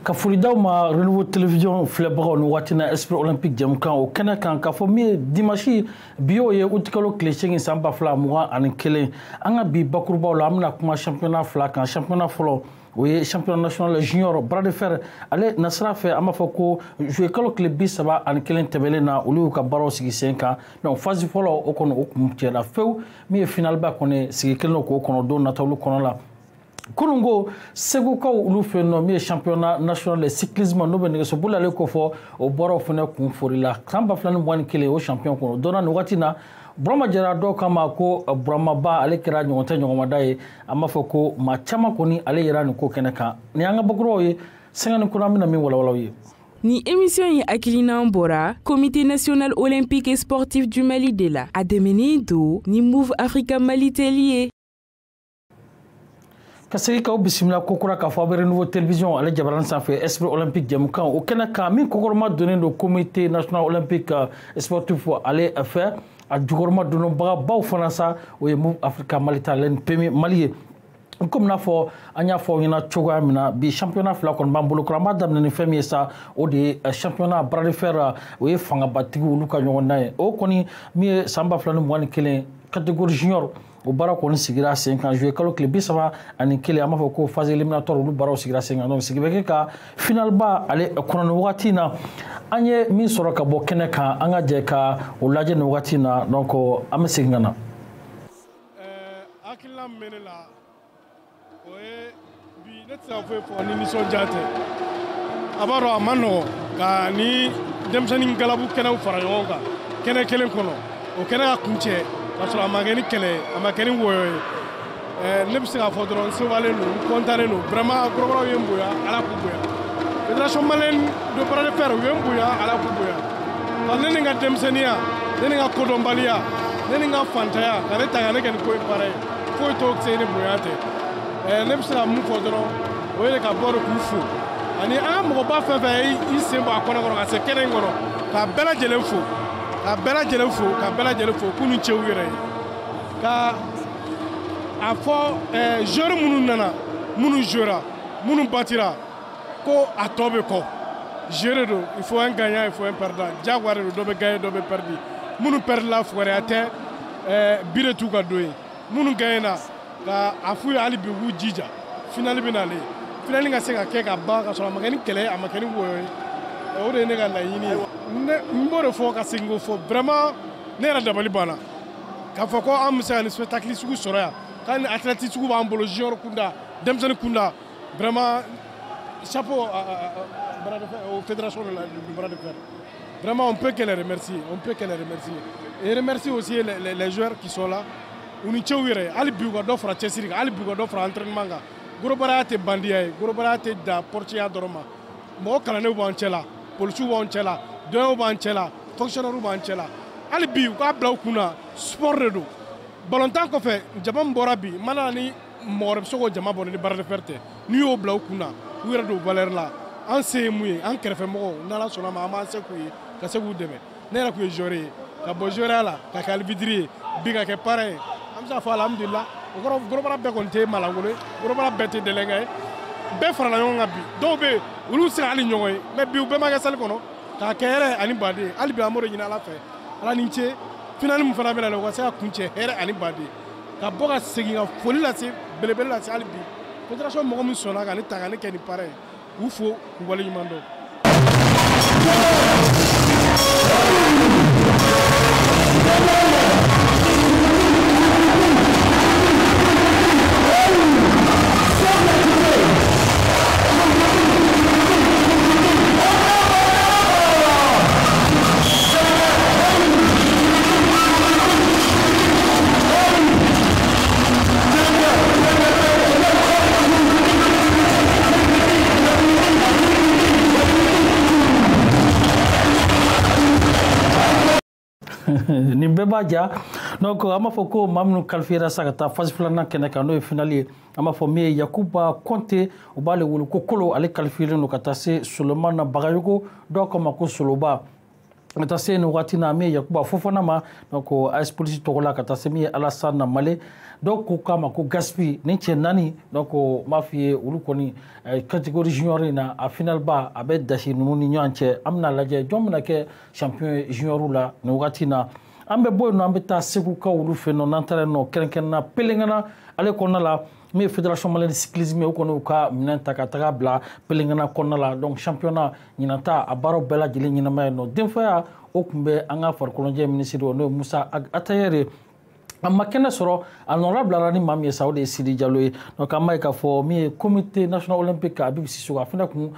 ka folidaw ma renouveau télévision filɛbagaw ni waati na esprit olympique jɛmukan o kɛnɛ kan k'a fɔ min ye dimanche bio ye utikalo tile 8 san 2021 an ka bi bakurubaw la an bɛna kuma championnat fila kan championnat fɔlɔ o ye championnat national junior bras de fer ale nasira fɛ an b'a fɔ ko jouer kalo tile 31 tɛmɛlen na olu y'u ka baaraw sigi sen kan donc phase fɔlɔ o kɔnɔ o kun cɛla fewu min ye final ba kɔni sigi kelen k'o kɔnɔ don natawlu kɔnɔ la Kunungo segukaw ulu fɛ no mi championnat national de cyclisme no bɛ nɛgɛsoboli ale ko fɔ o bɔra fana kun forila kan 2021 o champion kɔnɔ donna ni waati na Burama Jara dɔw kama ko Burama Ba ale kɛra ɲɔgɔn tɛ ɲɔgɔnmada ye an b'a fɔ ko maa caman kɔni ale yɛrɛ nin ko kɛnɛ kan ni an ka bakuraw ye sɛgɛnni kɔnɔ an bɛna min walawalaw ye. Ni émission yi hakilina bora Comité national olympique et sportif du Mali de la a dɛmɛni do ni Move Africa Mali telier kasiri ka bisimila kokura ka fɔ bɛ nouveau télévision ale jabaran sanfɛ esprit olympique jɛmukan o kɛnɛ kan min kokɔrɔma donnen do comité national olympique sportif ale fɛ a jukɔrɔma donnenbaga baw fana sa o ye Move Africa Mali ta len premier Mali ye comme n'a fɔ an y'a fɔ ɲɛna cogoya min na bi championnat fila kɔni b'an bolo kɔrɔ an b'a daminɛ ni fɛn min ye sa o de ye championnat bras de fer o ye fangabatigi olu ka ɲɔgɔn dan ye o kɔni min ye san 2021 catégorie junior o baara kɔni sigira sen kan jouer kalo tile 31 an b'a fɔ ko phase éliminatoire olu baaraw sigira sen kan donc sigi bɛ kɛ ka final ba ale kɔnɔ ni wagati na an ye min sɔrɔ ka bɔ kɛnɛ kan an ka jɛ ka o lajɛ ni wagati na donc an bɛ segin ka na hakilina min bɛ ne la o ye bi ne tɛ se ka foyi fɔ ni nisɔndiya tɛ a b'a dɔn a ma nɔgɔn ka ni denmisɛnnin galabu kɛnɛw fara ɲɔgɔn kan kɛnɛ kelen kɔnɔ o kɛnɛ ka kun cɛ k'a sɔrɔ a ma kɛ ni kɛlɛ a ma kɛ ni wɔyɔ ye ne bɛ se k'a fɔ dɔrɔn n sewalen don n kɔntannen don vraiment kɔrɔbɔrɔw ye n bonya ala k'u bonya fédération malienne de bras de fer u ye n bonya ala k'u bonya ne ni n ka denmisɛnninya ne ni n ka kodɔnbaliya ne ni n ka fantanya ka ne ta ka ne kɛ ni ko ye baara ye foyi t'o se ni bonya tɛ ne bɛ se ka mun fɔ dɔrɔn o ye ka bɔ de k'u fo ani an ka mɔgɔba fɛn fɛn y'i sen bɔ a kɔnɔ kɔnɔ ka se kɛnɛ in kɔnɔ k'a bɛɛ lajɛlen fo ka bɛɛ lajɛlen fo ka bɛɛ lajɛlen fo k'u ni cɛw yɛrɛ ye ka a fɔ joueur minnu nana minnu jouera minnu batira ko a tɔ bɛ kɔ joueur don il faut un gagnant il faut un perdant jagoya de don dɔ bɛ gagner dɔ bɛ perdre minnu perdra fugariya tɛ bire t'u ka don ye minnu gagnera ka a f'u ye hali bi u k'u jija finale bɛ nalen finale ka se ka kɛ ka ban ka sɔrɔ a ma kɛ ni kɛlɛ a ma kɛ ni wɔyɔ ye o de ye ne ka laɲini ye n b'o de fɔ ka segin k'o fɔ vraiment ne yɛrɛ dabali banna k'a fɔ ko an bɛ se ka nin spectacle sugu sɔrɔ yan k'a ni athlète sugu b'an bolo junior kunda denmisɛnnin kunda vraiment chapeau aux fédérations du bras de fer vraiment on peut que les remercier et remercier aussi les joueurs qui sont là u ni cɛw yɛrɛ hali bi u ka dɔ fara cɛsiri kan hali bi u ka dɔ fara entraînement kan gorobaraya tɛ bandiya ye gorobaraya tɛ da portiya dɔrɔn ma mɔgɔ kalannenw b'an cɛ la policiw b'an cɛ la dɔnyaw b'an cɛ la fonctionnaires b'an cɛ la hali bi u k'a bila u kunna sport de don balontan kɔfɛ jama min bɔra bi mana ni mɔgɔ wɛrɛ bɛ se k'o jama bɔ ni bras de fer tɛ n'i y'o bila u kunna u yɛrɛ don valeur la an se ye mun ye an kɛrɛfɛmɔgɔw n'ala sɔnna ma an b'an se k'u ye ka se k'u dɛmɛ ne yɛrɛ tun ye joueur ye ka bɔ joueur la ka kɛ arbitre ye bi ka kɛ parrain ye an bɛ se k'a fɔ alhamdulillah o kɔrɔ gorobara bɛɛ kɔni tɛ malangolo ye gorobara bɛɛ tɛ délégué ye bɛɛ farala ɲɔgɔn kan bi dɔw bɛ yen olu se hali ɲɔgɔn ye mais bi u bɛɛ ma kɛ salle kɔnɔ k'a kɛ hɛrɛ ani baden hali bi an b'o de ɲini ala fɛ ala ni ce finale min fana bɛ na o ka se ka kun cɛ hɛrɛ ani baden ka bɔ ka segin ka foli lase belebele lase hali bi fédération mɔgɔ min sɔnna ka ne ta ka ne kɛ nin parrain ye u fo k'u waleɲuman dɔn. ni bɛɛ b'a ja donc an b'a fɔ ko maa minnu qualifiera sa ka taa phase filanan kɛnɛ kan n'o ye finale ye an b'a fɔ min ye Yakuba Konte o b'ale wele ko Kolo ale qualifieren don ka taa se Solomana Bagayogo dɔw k'a ma ko Soloba ta se no watina me yakuba fofana ma donc AS Police togola ka ta se mi Alassane na Malé donc ko kama ko gaspi ni nani donc mafie ulu koni catégorie junior na a final ba abe dashi nunu ni nyanche amna laje jomna ke champion junior la no watina ambe boy no ambe ta seku ka ulu fe no nantare no kenken na pelengana ale konna la mais fédération malienne de cyclisme o kono ka minanta ka taga bla pelengana konna la donc championnat nyinata a baro bela jili nyinama no denfaya o kumbe anga farkolonje ministre no Musa Atayere amma kena soro honorable rani mamie saudi Sidi Diallo donc amma ka fo mi comité national olympique abib sisuga afina ku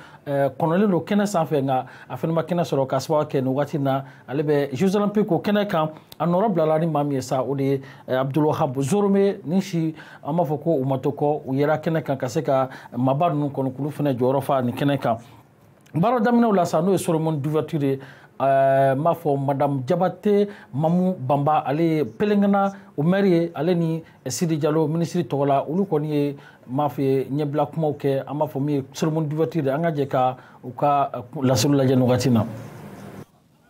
konole lo kena sanfe nga afina ma kena soro kaswa ke no watina alebe jeux olympiques ko kena kan honorable rani mamie saudi Abdul Wahab Zorome nishi amma fo ko umatoko uyera kena kan kaseka mabadu nu kono kulu fina jorofa ni kena kan baro damina la sa no Solomon d'ouverture ma fo madame Diabaté Mamou Bamba ale pelengana o maire ale ni Sidi Diallo ministre togola ulu koni ma fe nyebla kuma ke ama fo mi Solomon d'ouverture anga je ka u ka la sulu la jeno gatina.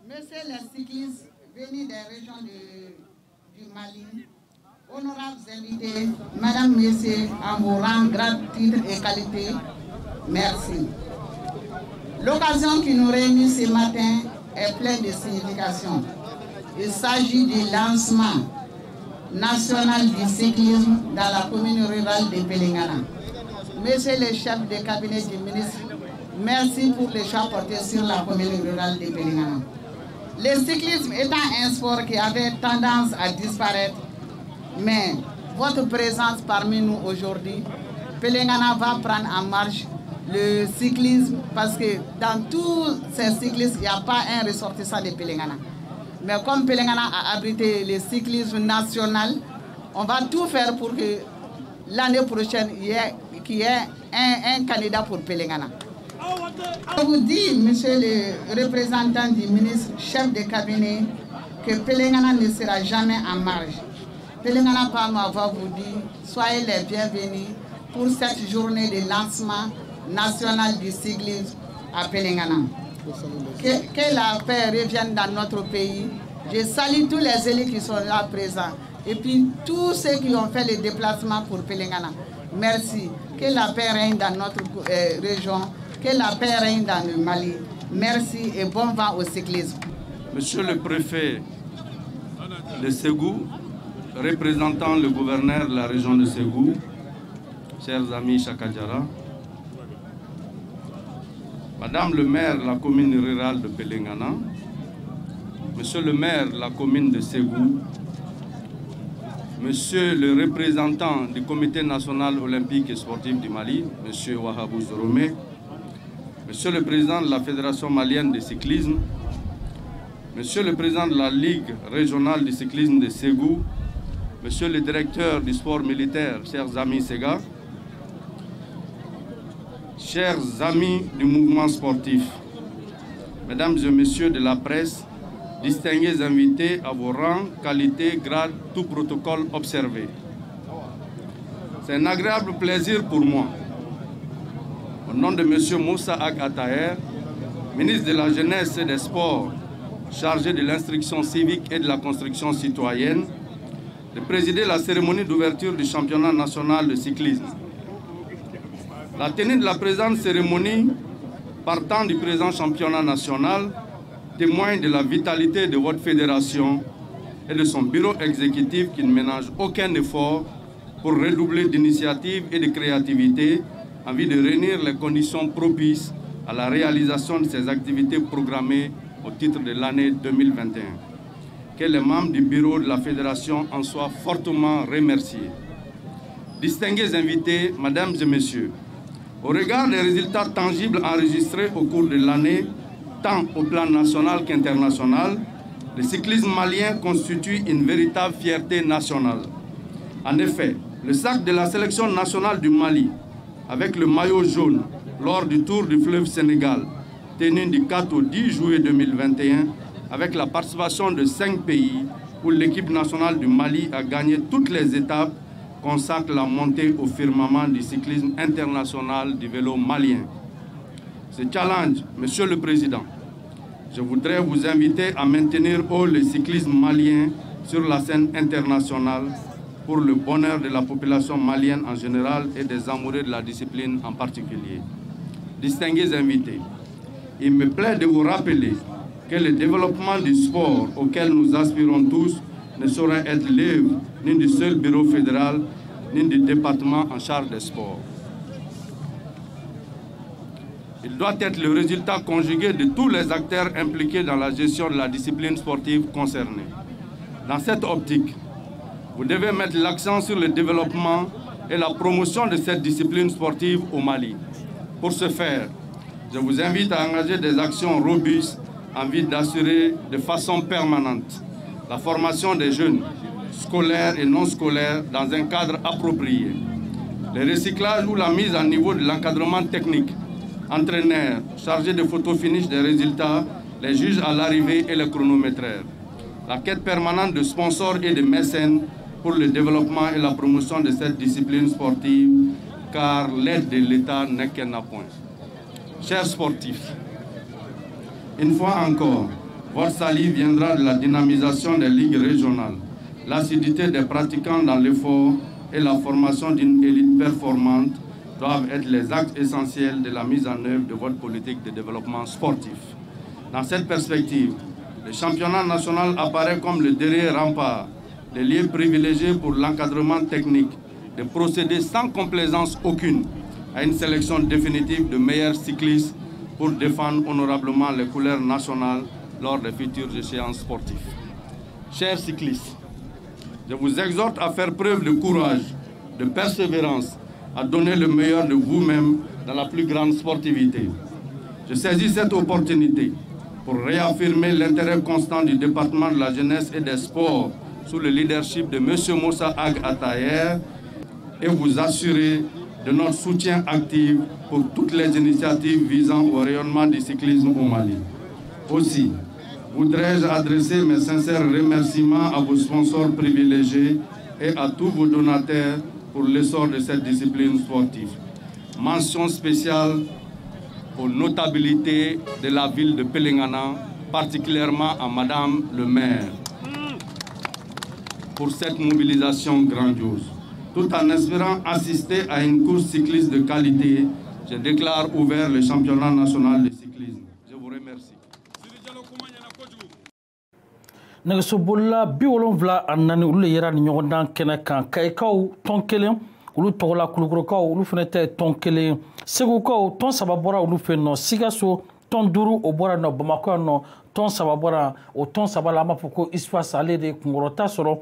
Monsieur les cyclistes venus des régions du Mali, honorables invités, madame, messieurs, en vos rangs, grades, titres et qualités, merci. L'occasion qui nous réunit ce matin est pleine de signification. Il s'agit du lancement national du cyclisme dans la commune rurale de Pelengana. Monsieur le chef de cabinet du ministre, merci pour les choix portés sur la commune rurale de Pelengana. Le cyclisme étant un sport qui avait tendance à disparaître, mais votre présence parmi nous aujourd'hui, Pelengana va prendre en marche le cyclisme, parce que dans tous ces cyclistes, il n'y a pas un ressortissant de Pelengana. Mais comme Pelengana a abrité le cyclisme national, on va tout faire pour que l'année prochaine, qu'il y ait un candidat pour Pelengana. Je vous dis, monsieur le représentant du ministre, chef de cabinet, que Pelengana ne sera jamais en marge. Pelengana Palma va vous dire, soyez les bienvenus pour cette journée de lancement national du cyclisme à Pelengana. Que la paix revienne dans notre pays. Je salue tous les élus qui sont là présents et puis tous ceux qui ont fait les déplacements pour Pelengana. Merci. Que la paix règne dans notre région, que la paix règne dans le Mali. Merci et bon vent au cyclisme. Monsieur le préfet de Ségou, représentant le gouverneur de la région de Ségou, chers amis Chakadjara, Madame le maire de la commune rurale de Pelengana, Monsieur le maire de la commune de Ségou, Monsieur le représentant du Comité national olympique et sportif du Mali, Monsieur Wahabou Zorome, Monsieur le président de la Fédération malienne de cyclisme, Monsieur le président de la Ligue régionale du cyclisme de Ségou, Monsieur le directeur du sport militaire, chers amis Séga, chers amis du mouvement sportif, mesdames et messieurs de la presse, distingués invités à vos rangs, qualités, grades, tout protocole observé. C'est un agréable plaisir pour moi, au nom de M. Musa Atayere, ministre de la Jeunesse et des Sports, chargé de l'instruction civique et de la construction citoyenne, de présider la cérémonie d'ouverture du championnat national de cyclisme. La tenue de la présente cérémonie, partant du présent championnat national, témoigne de la vitalité de votre fédération et de son bureau exécutif qui ne ménage aucun effort pour redoubler d'initiative et de créativité en vue de réunir les conditions propices à la réalisation de ces activités programmées au titre de l'année 2021. Que les membres du bureau de la fédération en soient fortement remerciés. Distingués invités, mesdames et messieurs, au regard des résultats tangibles enregistrés au cours de l'année, tant au plan national qu'international, le cyclisme malien constitue une véritable fierté nationale. En effet, le sac de la sélection nationale du Mali, avec le maillot jaune lors du Tour du fleuve Sénégal, tenu du 4 au 10 juillet 2021, avec la participation de 5 pays, où l'équipe nationale du Mali a gagné toutes les étapes, consacre la montée au firmament du cyclisme international du vélo malien. Ce challenge, Monsieur le Président, je voudrais vous inviter à maintenir haut le cyclisme malien sur la scène internationale pour le bonheur de la population malienne en général et des amoureux de la discipline en particulier. Distingués invités, il me plaît de vous rappeler que le développement du sport auquel nous aspirons tous ne saurait être l'œuvre ni du seul bureau fédéral, ni du département en charge des sports. Il doit être le résultat conjugué de tous les acteurs impliqués dans la gestion de la discipline sportive concernée. Dans cette optique, vous devez mettre l'accent sur le développement et la promotion de cette discipline sportive au Mali. Pour ce faire, je vous invite à engager des actions robustes en vue d'assurer de façon permanente la formation des jeunes, scolaires et non scolaires, dans un cadre approprié. Le recyclage ou la mise à niveau de l'encadrement technique, entraîneurs, chargés de photo-finish des résultats, les juges à l'arrivée et les chronométraires. La quête permanente de sponsors et de mécènes pour le développement et la promotion de cette discipline sportive, car l'aide de l'État n'est qu'un appoint. Chers sportifs, une fois encore, votre salut viendra de la dynamisation des ligues régionales, l'assiduité des pratiquants dans l'effort et la formation d'une élite performante doivent être les actes essentiels de la mise en œuvre de votre politique de développement sportif. Dans cette perspective, le championnat national apparaît comme le dernier rempart, le lieu privilégié pour l'encadrement technique, de procéder sans complaisance aucune à une sélection définitive de meilleurs cyclistes pour défendre honorablement les couleurs nationales lors des futures échéances sportives. Chers cyclistes, je vous exhorte à faire preuve de courage, de persévérance, à donner le meilleur de vous-même dans la plus grande sportivité. Je saisis cette opportunité pour réaffirmer l'intérêt constant du département de la jeunesse et des sports sous le leadership de M. Moussa Ag Atayer et vous assurer de notre soutien actif pour toutes les initiatives visant au rayonnement du cyclisme au Mali. Aussi, voudrais-je adresser mes sincères remerciements à vos sponsors privilégiés et à tous vos donateurs pour l'essor de cette discipline sportive. Mention spéciale aux notabilités de la ville de Pelengana, particulièrement à Madame le maire, pour cette mobilisation grandiose. Tout en espérant assister à une course cycliste de qualité, je déclare ouvert le championnat national de cyclisme. Je vous remercie. Nɛgɛsobolila 74 olu le yera ni ɲɔgɔn dan kɛnɛ kan Kayikaw tɔn 1 olu tɔgɔla Kulukorokaw olu fɛnɛ tɛ tɔn 1 Segukaw tɔn 3 bɔra olu fɛ nɔ Sikaso tɔn 5 o bɔra nɔ Bamako nɔ tɔn 3 bɔra o tɔn 3 la an b'a fɔ ko espace ale de kunkɔrɔta sɔrɔ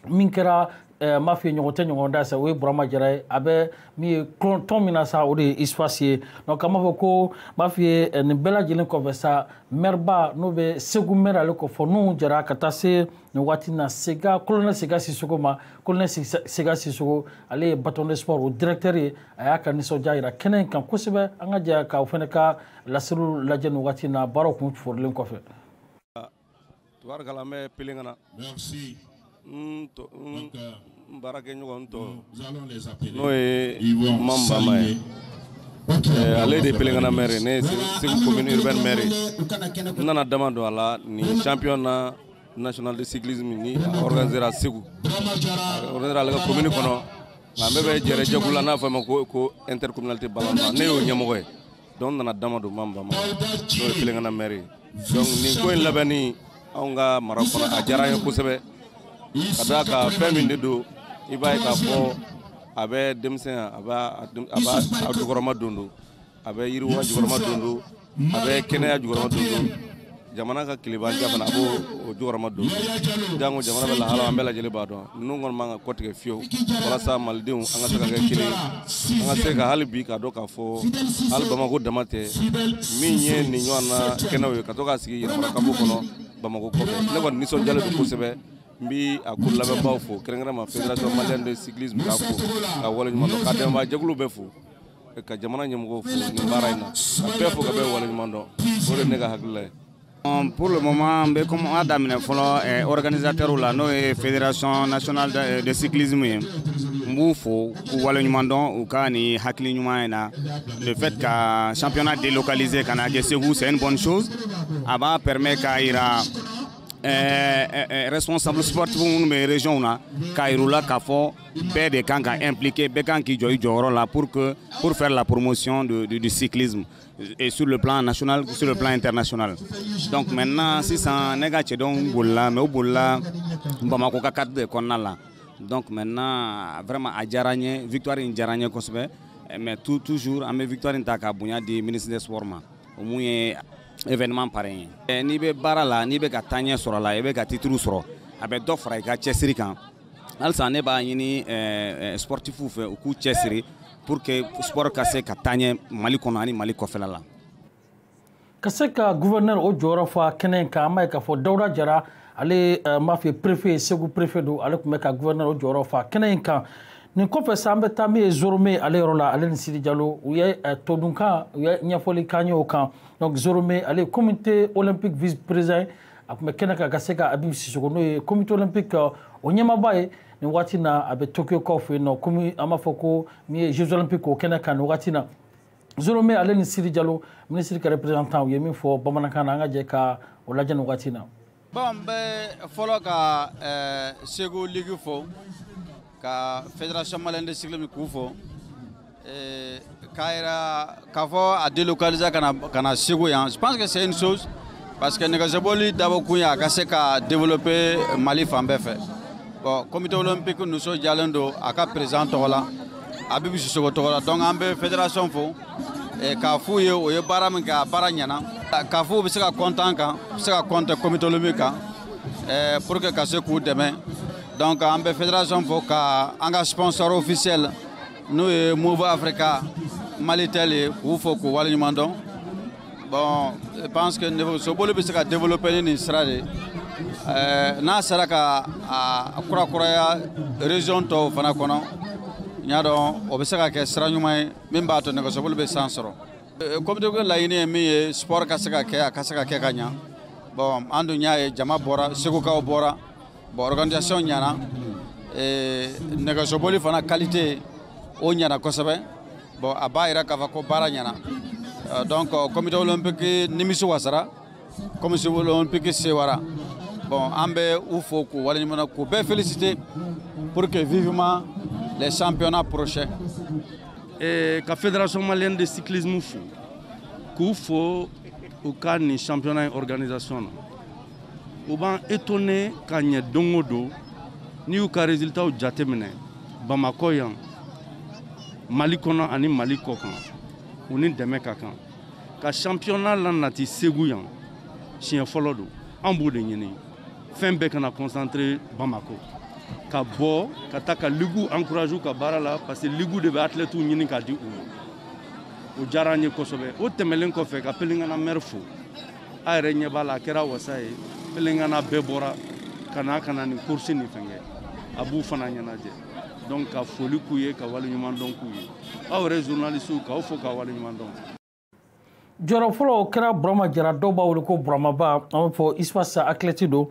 min kɛra m'a f'i ye ɲɔgɔn tɛ ɲɔgɔn da sa o ye Burama Jara ye a bɛ min ye tɔn min na sa o de ye espace ye donc an b'a fɔ ko m'a f'i ye nin bɛɛ lajɛlen kɔfɛ sa maireba n'o bɛ Segu maire ale kɔ fɔ n'u jara ka taa se nin waati na colonel Sega Sissoco ma colonel Sega Sissoco ale ye bâton de sport o directeur ye a y'a ka nisɔndiya jira kɛnɛ in kan kosɛbɛ an ka jɛ ka o fana ka laseliw lajɛ nin waati na baaraw kun forilen kɔfɛ. Tubaarikala an bɛ Pelengana. Merci. Barakɛ ɲɔgɔn tɔ n'o ye Mambama ye ale de ye Pelengana maire ne ye Segu commune urbaine maire n nana dama don a la ni championnat national de cyclisme ni organisera Segu organisera ale ka commune kɔnɔ nka n bɛɛ bɛ jɛrɛ jɛkulu la n'a fɔ a ma ko intercommunalité ballonnement ne y'o ɲɛmɔgɔ ye donc n nana dama don Mambama n'o ye Pelengana maire ye donc nin ko in labɛnni anw ka mara kɔnɔ a diyara an ye kosɛbɛ ka d'a kan fɛn min de don i b'a ye k'a fɔ a bɛ denmisɛn a b'a jukɔrɔma don don a bɛ yiriwa jukɔrɔma don don a bɛ kɛnɛya jukɔrɔma don don jamana ka tilebandiya fana a b'o jukɔrɔma don jango jamana bɛ lahala an bɛɛ lajɛlen b'a dɔn ninnu kɔni man ka kɔtigɛ fiyewu walasa malidenw an ka se ka kɛ kelen an ka se ka hali bi k'a dɔn k'a fɔ hali Bamako dama tɛ min ye nin ɲɔgɔn na kɛnɛw ye ka to k'a sigi Yɛrɛmara kapo kɔnɔ Bamako kɔfɛ ne kɔni nisɔndiyalen don kosɛbɛ n bi a ko labɛnbaaw fo kɛrɛnkɛrɛnma fédération malienne de cyclisme k'a fo ka waleɲuman dɔn ka dɛmɛbaa jɛkulu bɛɛ fo ka jamana ɲɛmɔgɔw fo nin baara in na ka bɛɛ fo ka bɛɛ waleɲuman dɔn o de ne ka hakilila ye. Pour le moment, on a daminɛ fɔlɔ organisateur la n'o ye fédération nationale de cyclisme ye Moufo ou Wallonimandon ou Kani Hakli Numaina. Le fait que le championnat délocalisé Kanake Segou, c'est une bonne chose. Aba permet qu'il y ait responsable sportif dans les régions Kairula Kafo, des camps impliqués, des camps qui jouent là pour faire la promotion du cyclisme et sur le plan national, sur le plan international. Donc maintenant, si ça n'est pas donc boula, mais au boula, Bamako Kakat de Konala. Donc maintenant, vraiment à Djaranye, victoire in Djaranye Kosbe, mais toujours à mes victoires in Takabounia du ministre des Sports. Au moins événement pareil. Ni be barala, ni be katanya sur la, be katitru sur, avec d'offres et katchesri quand. Also ne ba yini sportif ou fait ou coup chesri pour que sport cassé katanya Mali konani Mali kofelala. Kaseka gouverneur o jora fa kenen ka mai ka fo Dawda Jara ale ma fi préfet segu préfet do ale ko ka gouverneur o jora fa kenen ka ni ko fe sambe tami zorome ale rola ale ni Sidi Diallo ou ye todunka ou ye nyafoli kanyo kan donc zorome ale comité olympique vice-président akuma kenaka kaseka Abib Sissoko no comité olympique o nyama baye ni watina abe Tokyo Coffee no komi amafoko mi Jeux olympiques o kenaka no watina Zorome ale ni Sidi Diallo ministre ka représentant o yemi fo bamanakana nga je ka o lajano watina bombe folo ka Segu Ligue fo ka fédération malienne de cyclisme ku fo kaira kafo a délocaliser kana Segu yan. Je pense que c'est une chose parce que Negazeboli d'abord kuya ka se ka développer Mali fambe fait. Bon, comité olympique nous sommes jalendo aka président là Abib Sissoko tola donc ambe fédération fo e ka fouye o ye baram ka baranyana ka fou bi se ka content kan se ka compte comité olympique pour que ka se coup demain donc ambe fédération fo ka anga sponsor officiel nous e Move Africa Mali Télé ou fo ko wala mandon bon je pense que niveau so bolo bi se ka développer ni strade na saraka a kura ya région to fana kono nyado obesaka ke sranyumai mimba to nego sobul be sansoro comme de la yini mi sport kasaka ke kanya bon andu nyaaye jama bora segu ka bora bo organisation nyana nego sobuli fana qualité o nyana ko sabe bon abaira ka ko bara nyana donc comité olympique nimisu wasara comité olympique sewara bon ambe ufo ko wala ni ko be féliciter pour que vivement les championnats prochains. Et la Fédération malienne de cyclisme faut au ni championnat organisation. Ou ben étonné quand il y a dongodo ni au cas résultat au jatemene Bamako yan Mali kono ani Mali kokan ou ni deme kakan. Ka championnat là nati seguyan chien folodo en bout de nyeni fin be kana concentré Bamako. Ka bo ka ta ka ligu encourage ka barala parce que ligu de athlète ou nyini ka di o jaranye kosobe o temelen ko fe ka pelinga na merfo a renye bala kera wasaye pelinga na bebora kana ni course ni fenge abu fana nyana je donc ka foli kuye ka wali nyuma don kuye awre journaliste ka fo ka wali nyuma don jora folo kera broma jara doba wol ko broma ba on fo espace athlète do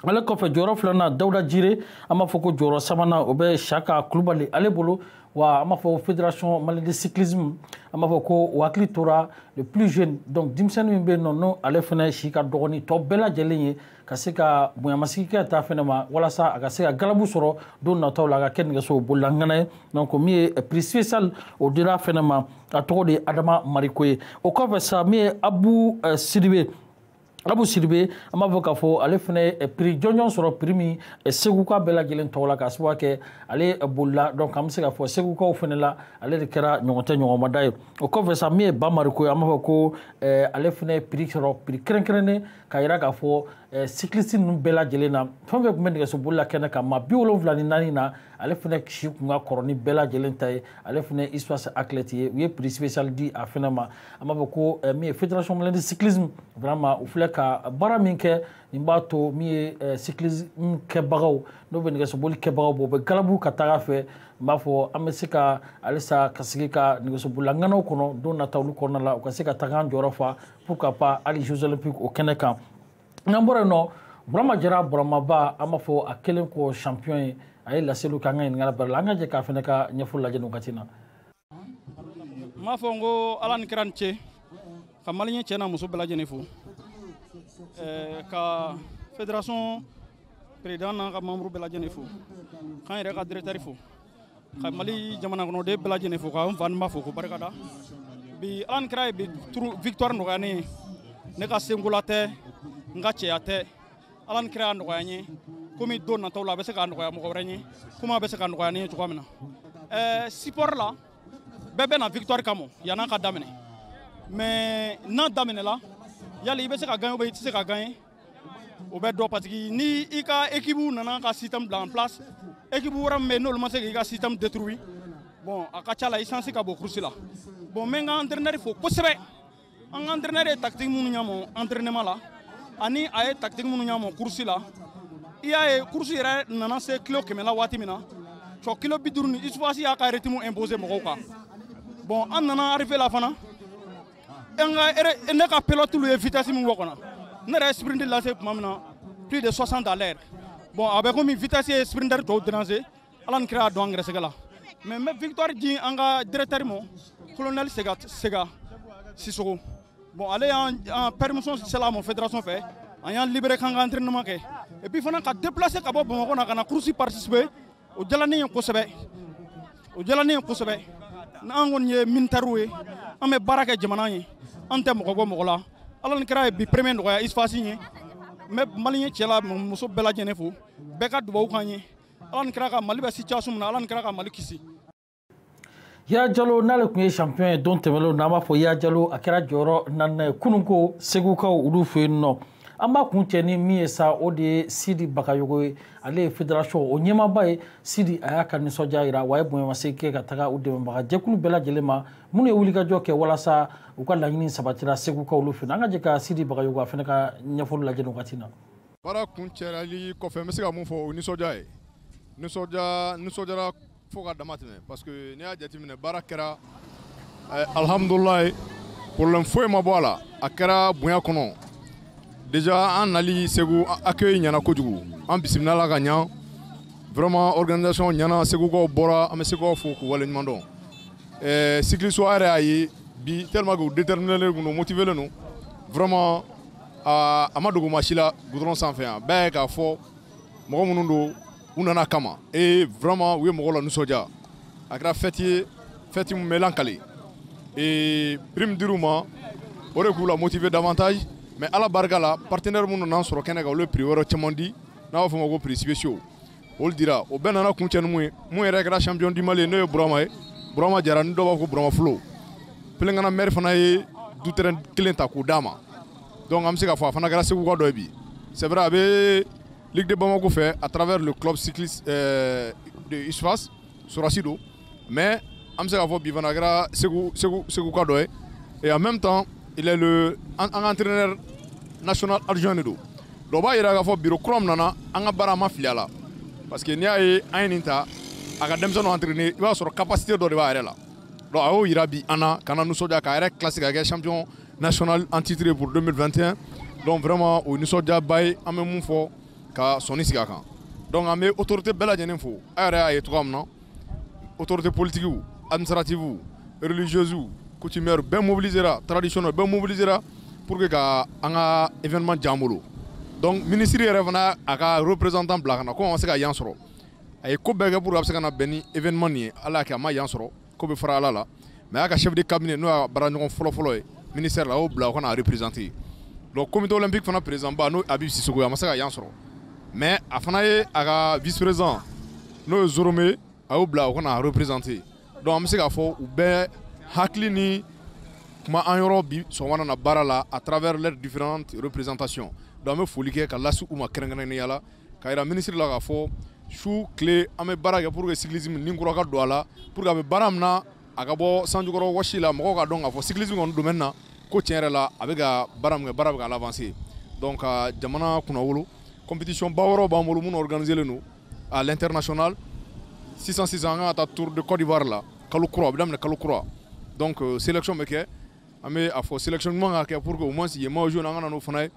ale kɔfɛ jɔyɔrɔ filanan Dawuda Jire an b'a fɔ ko jɔyɔrɔ sabanan o bɛ Saka Kulubali ale bolo wa an b'a fɔ fédération malienne de cyclisme an b'a fɔ ko o hakili tora le plus jeune donc denmisɛnnin min bɛ yen nɔ n'o ale fana si ka dɔgɔ ni tɔ bɛɛ lajɛlen ye ka se ka bonyamasigi kɛ ta fana ma walasa a ka se ka galabu sɔrɔ don nataw la a ka kɛ nɛgɛso bolilangana ye donc min ye prix spécial o dira fana ma a tɔgɔ de ye Adama Mariko ye o kɔfɛ sa min ye Abu Sidibe an b'a fɔ k'a fɔ ale fana prix jɔnjɔn sɔrɔ prix min Segu ka bɛɛ lajɛlen tɔgɔ la k'a sababu kɛ ale bolila donc an bɛ se k'a fɔ Segukaw fana la ale de kɛra ɲɔgɔn tɛ ɲɔgɔnmada ye o kɔfɛ sa min ye Ba Mariko ye an b'a fɔ ko ale fana prix sɔrɔ prix kɛrɛnkɛrɛnnen k'a jira k'a fɔ cycliste ninnu bɛɛ lajɛlen na fɛn fɛn tun bɛ nɛgɛsoboli la kɛnɛ kan maa 74 na ale fana si tun ka kɔrɔ ni bɛɛ lajɛlen ta ye ale fana espace athlète ye u ye prix spécial di a fana ma an b'a fɔ ko min ye fédération malienne de cyclisme vraiment u filɛ ka baara min kɛ nin b'a to min ye cyclisme kɛbagaw n'o bɛ nɛgɛsoboli kɛbagaw bɔ u bɛ galabu ka taga fɛ n b'a fɔ an bɛ se ka halisa ka sigi ka nɛgɛsobolilaŋanaw kɔnɔ don nata olu kɔnɔna la u ka se ka taga an jɔyɔrɔ fa pourquoi pas hali Jeux olympiques o kɛnɛ kan n'an bɔra yen nɔ Burama Jara Buramaba an b'a fɔ a kelen ko champion ye ay la selu kanga ngala bar la nga je ka fene ka nyaful la jenu katina ma fongo alan kranche kamalinya chena muso bela jenefu ka fédération président na ka membre bela jenefu kan ire ka directeur fu kamali jamana kono de bela jenefu ka van ma foko barkada bi alan kray bi victoire no gani ne ka singulate ngache ate alan kray no gani komi don na tawla be se ka no ya mo ko reni kuma be se ka no ya ni to kamina support la bébé na victoire kamo yana ka damene mais na damene la yali ibe se ka gagner ou be se ka gagner ou be do parce que ni ika équipe nana ka système en place équipe wara mais non le se ka système détruit bon akacha la essence ka bo kursi la bon mais nga entraîneur faut kosebe en entraîneur tactique munu nyamo entraînement la ani ay tactique munu nyamo kursi la iya kursi ra nana se kilo kemela wati mina cho kilo bidurni iswasi ya ka retimu imposer mo ka bon on nana arrivé la fana ne ka pilote lu vitesse mu wokona ne re sprint la c'est mamna plus de 60 à l'heure bon avec comme vitesse et sprinter to déranger alan kra do engrais segala mais victoire di anga directeur mo colonel Sega Sissoko bon aller en permission c'est la mon fédération fait en libéré kan entraînement ke et puis fana ka déplacer ka bo ko na kana course participer o jalani ko sebe na angon ye mintaroué amé baraka jamana yi ante mo ko mo la alon kra bi premier ndo ya isfasi ni mais malien tiela muso bela jene fu beka do kanyi alon kra ka mali ba situation na alon kra ka mali kisi ya jalo nale kunye champion don temelo nama fo ya jalo akira joro nan kununko segu ka ulu fe no amba kunche ni miesa ode Sidi Bakayogo ale fédération o nyema bae Sidi ayaka ni soja ira wae bwe maseke kataka ude mbaka jekulu bela jelema mune ulika joke wala sa ukala nyini sabatira segu ka ulu fe nanga jeka Sidi Bakayogo afena ka nyafulu la jeno katina bara kunche ali ko fe mesika mun fo ni soja e ni soja la fo ka damatine parce que ni a jatimine bara kera alhamdulillah problème foi ma bola akara buya kono déjà en ali segu accueil nyana kojugu en bisimna la gagnant vraiment organisation nyana segu ko bora am segu fo ko wala nyando cycle soirée ayi bi tellement que déterminer le nous motiver le nous vraiment amadu machila goudron sans fin ba ka fo mo munundo unana kama et vraiment oui mo la nous soja akra feti melankali et prime diruma aurait pu la motiver davantage. Mais à la bargala, partenaire mon nan soro kenega le prix woro chamandi na ofo mo prix spéciaux. On dira au benana kunchen mu regra champion du Mali no Brahma jara ndo ba ko Brahma flow. Pelengana mer fana e du terrain clienta ko dama. Donc am sika fo fana grâce ko do bi. C'est vrai avec Ligue de Bamako fait à travers le club cycliste de Isfas sur Asido. Mais am sika fo bi fana gra segu ko do et en même temps il est le entraîneur national adjoint de do ba ira ga fo bureau krom nana anga bara ma filiala parce que ni ay ayininta aga demso no entraîner il va sur capacité do ba là do awo ira bi ana kana nous soja ka rek classique ga champion national en titre pour 2021 donc vraiment au nous soja bay ame mun fo ka soni siga kan donc ame autorité bela jenen fo ara ay to amna autorité politique ou administrative ou religieuse ou coutumière ben mobilisera traditionnel ben mobilisera pour que anga événement jamolo donc ministre revena aka représentant blakana ko on se ka yansoro ay ko bega pour abse kana beni événement ni ala ka ma yansoro ko be fara ala la mais aka chef de cabinet no bara ngon folo ministère la o bla ko na représenter donc comité olympique fana président ba no Habib Sissoko ya ma se ka yansoro mais afana ye aka vice président no Zorome a o bla ko na représenter donc am se ka fo ou be hakli ni kuma an yɔrɔ bi sɔgɔmana na baara la à travers leurs différentes représentations donc an bɛ foli kɛ ka lasi u ma kɛrɛnkɛrɛnnenya la ka yira ministre la k'a fɔ su tile an bɛ baara kɛ pour que cyclisme ni kura ka don a la pour que a bɛ baara min na a ka bɔ sanjukɔrɔ wɔsi la mɔgɔw ka dɔn k'a fɔ cyclisme kɔni domaine na ko tiɲɛ yɛrɛ la a bɛ ka baara min kɛ baara bɛ ka l'avancer donc ka jamana kunna wolo compétition ba wɔɔrɔ b'an bolo minnu organisé len don à l'international 606 an ka taa Tour de Côte d'Ivoire la kalo kura a bɛ daminɛ kalo kura donc sélection bɛ kɛ an bɛ a fɔ sélection ɲuman ka kɛ pour que au moins yen maaw jeune an kana n'o fana ye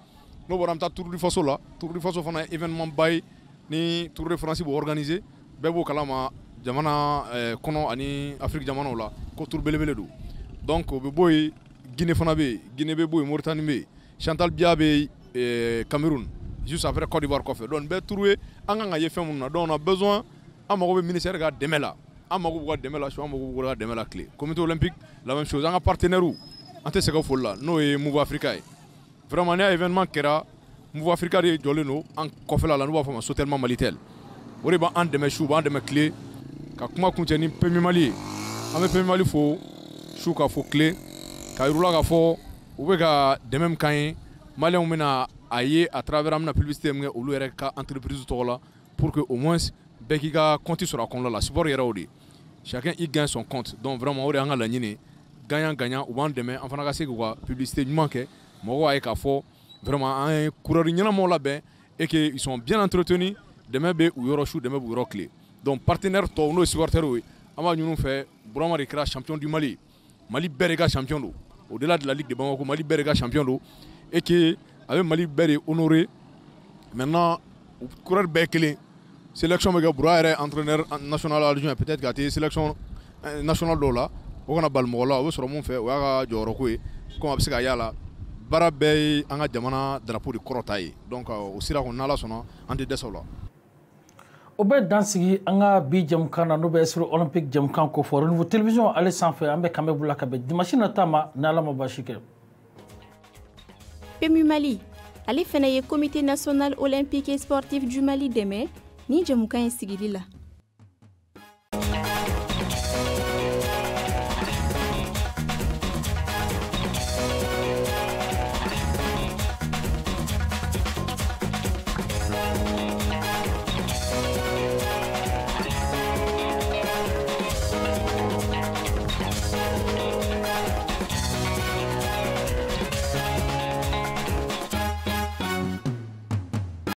n'o bɔra an bɛ taa Tour du Faso la Tour du Faso fana ye événement ba ye ni Tour de France bɛ organisé bɛɛ b'o kalama jamana kɔnɔ ani Afrique jamanaw la ko tour belebele do donc o bɛ bɔ yen Guinée fana bɛ yen Guinée bɛ bɔ yen Mauritanie bɛ yen Chantal Biya bɛ Cameroun juste après Côte d'Ivoire kɔfɛ donc bɛɛ turu ye an kan ka ye fɛn minnu na donc on a besoin an mago bɛ ministère ka dɛmɛ la an mago b'u ka dɛmɛ la su an mago b'u ka dɛmɛ la tile comité olympique la même chose an ka partenaires an tɛ sɛgɛn foli la n'o ye Move Africa ye vraiment ni événement kɛra Move Africa de jɔlen don an kɔfɛla la n'u b'a fɔ ma Sotelma Malitel o de b'an dɛmɛ su b'an dɛmɛ tile ka kuma kuncɛ ni Pemi Mali ye an bɛ Pemi Mali fo su ka fo tile ka yir'u la ka fɔ u bɛ ka dɛmɛ min k'an ye maliyɛnw bɛna a ye à travers an bɛna publicité min kɛ olu yɛrɛ ka entreprise tɔgɔ la pour que au moins bɛɛ k'i ka compte sɔrɔ a kɔnɔna la support yɛrɛ o de chacun y gagne son compte donc vraiment o de y'an ka laɲini gagnant gagnant u b'an dɛmɛ an fana ka se k'u ka publicité ɲuman kɛ mɔgɔw a ye k'a fɔ vraiment an ye coureur ɲɛnamaw labɛn et que ils sont bien entretenus dɛmɛ bɛ u yɔrɔ su dɛmɛ b'u yɔrɔ tile donc partenaire tɔw n'o ye supporters ye an b'a ɲini u fɛ Burama de kɛra champion du Mali Mali bɛɛ de ka champion don au-delà de la Ligue de Bamako Mali bɛɛ de ka champion don et que a bɛ Mali bɛɛ de honoré maintenant coureur bɛɛ kelen sélection bɛ kɛ Bura yɛrɛ entraîneur national adjoint peut-être k'a tɛ sélection national dɔw la o kana bali mɔgɔ la o bɛ sɔrɔ mun fɛ o y'a ka jɔyɔrɔko ye comme a bɛ se ka y'a la baara bɛɛ ye an ka jamana drapeau de kɔrɔta ye donc o sira kɔni n'Ala sɔnna an tɛ dɛsɛ o la. o bɛ dan sigi an ka bi jamukan na n'o bɛ esprit olympique jamukan ko fɔ renouveau télévision ale sanfɛ an bɛ kanbɛ bolo la ka bɛn dimanche nata ma ni Ala ma baasi kɛ. PMU Mali ale fana ye comité national olympique et sportif du Mali dɛmɛ ni jamukan in sigili la.